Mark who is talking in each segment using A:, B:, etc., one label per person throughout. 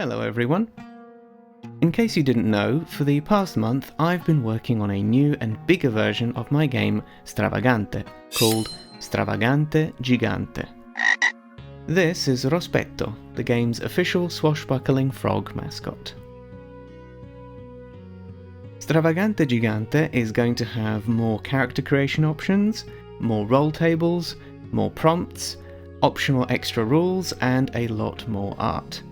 A: Hello everyone. In case you didn't know, for the past month I've been working on a new and bigger version of my game Stravagante, called Stravagante Gigante. This is Rospetto, the game's official swashbuckling frog mascot. Stravagante Gigante is going to have more character creation options, more role tables, more prompts, optional extra rules, and a lot more art.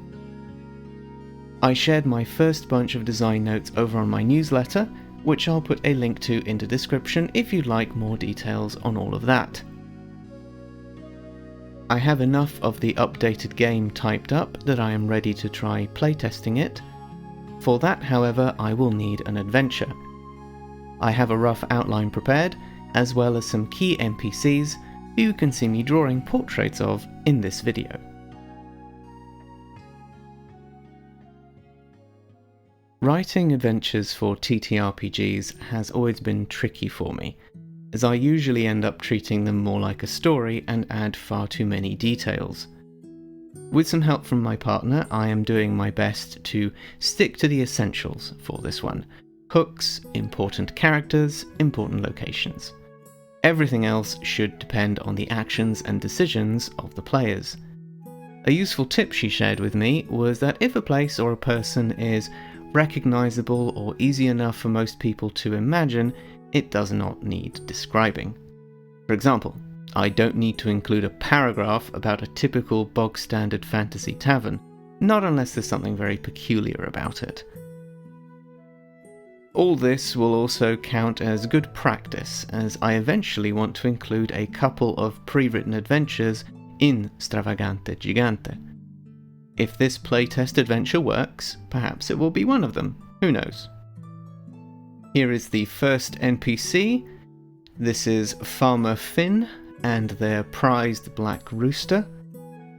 A: I shared my first bunch of design notes over on my newsletter, which I'll put a link to in the description if you'd like more details on all of that. I have enough of the updated game typed up that I am ready to try playtesting it. For that, however, I will need an adventure. I have a rough outline prepared, as well as some key NPCs who you can see me drawing portraits of in this video. Writing adventures for TTRPGs has always been tricky for me, as I usually end up treating them more like a story and add far too many details. With some help from my partner, I am doing my best to stick to the essentials for this one: hooks, important characters, important locations. Everything else should depend on the actions and decisions of the players. A useful tip she shared with me was that if a place or a person is recognizable or easy enough for most people to imagine, it does not need describing. For example, I don't need to include a paragraph about a typical bog-standard fantasy tavern, not unless there's something very peculiar about it. All this will also count as good practice, as I eventually want to include a couple of pre-written adventures in Stravagante Gigante. If this playtest adventure works, perhaps it will be one of them, who knows. Here is the first NPC. This is Farmer Finn and their prized black rooster.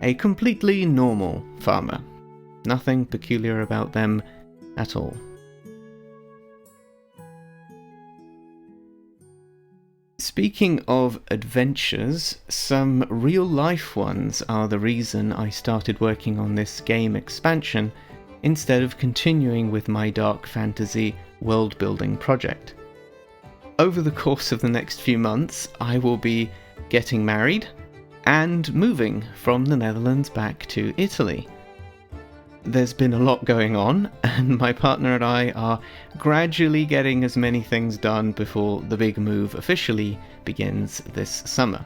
A: A completely normal farmer. Nothing peculiar about them at all. Speaking of adventures, some real-life ones are the reason I started working on this game expansion instead of continuing with my dark fantasy world-building project. Over the course of the next few months, I will be getting married and moving from the Netherlands back to Italy. There's been a lot going on, and my partner and I are gradually getting as many things done before the big move officially begins this summer.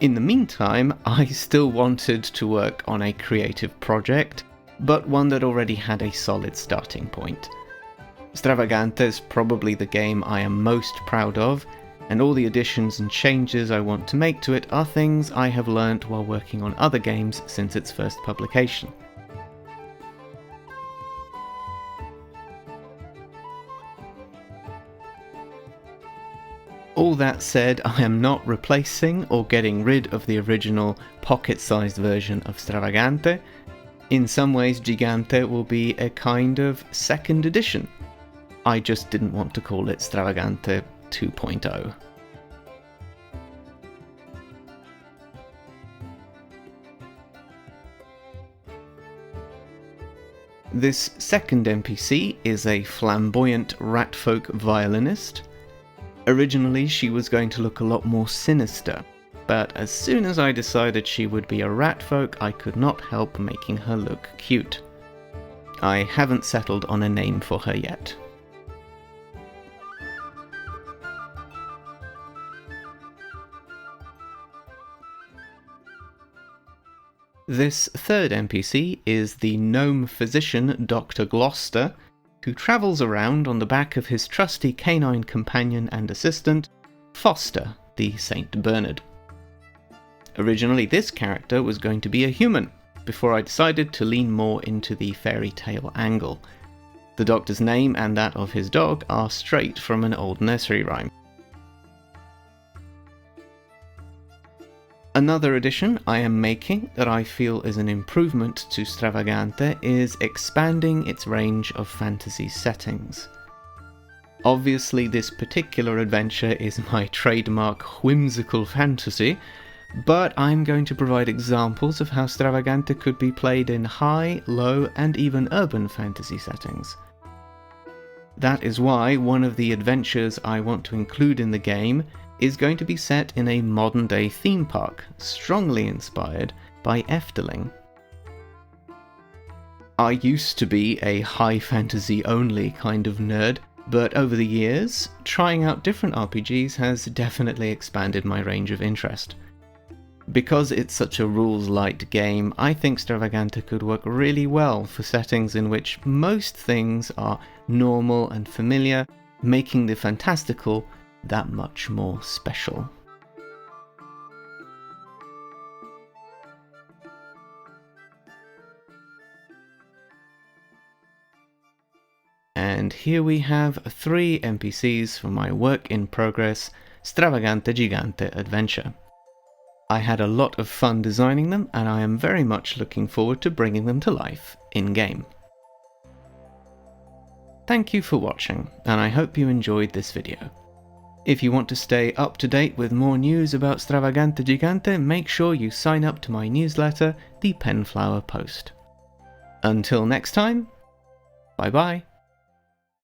A: In the meantime, I still wanted to work on a creative project, but one that already had a solid starting point. Stravagante is probably the game I am most proud of, and all the additions and changes I want to make to it are things I have learnt while working on other games since its first publication. All that said, I am not replacing or getting rid of the original pocket-sized version of Stravagante. In some ways, Gigante will be a kind of second edition. I just didn't want to call it Stravagante 2.0. This second NPC is a flamboyant ratfolk violinist. Originally, she was going to look a lot more sinister, but as soon as I decided she would be a ratfolk, I could not help making her look cute. I haven't settled on a name for her yet. This third NPC is the gnome physician Dr. Gloucester, who travels around on the back of his trusty canine companion and assistant, Foster, the Saint Bernard. Originally, this character was going to be a human, before I decided to lean more into the fairy tale angle. The doctor's name and that of his dog are straight from an old nursery rhyme. Another addition I am making that I feel is an improvement to Stravagante is expanding its range of fantasy settings. Obviously, this particular adventure is my trademark whimsical fantasy, but I'm going to provide examples of how Stravagante could be played in high, low, and even urban fantasy settings. That is why one of the adventures I want to include in the game is going to be set in a modern-day theme park, strongly inspired by Efteling. I used to be a high fantasy only kind of nerd, but over the years, trying out different RPGs has definitely expanded my range of interest. Because it's such a rules-light game, I think Stravagante could work really well for settings in which most things are normal and familiar, making the fantastical that much more special. And here we have 3 NPCs from my work in progress Stravagante Gigante adventure. I had a lot of fun designing them, and I am very much looking forward to bringing them to life in-game. Thank you for watching, and I hope you enjoyed this video. If you want to stay up to date with more news about Stravagante Gigante, make sure you sign up to my newsletter, the Penflower Post. Until next time, bye bye.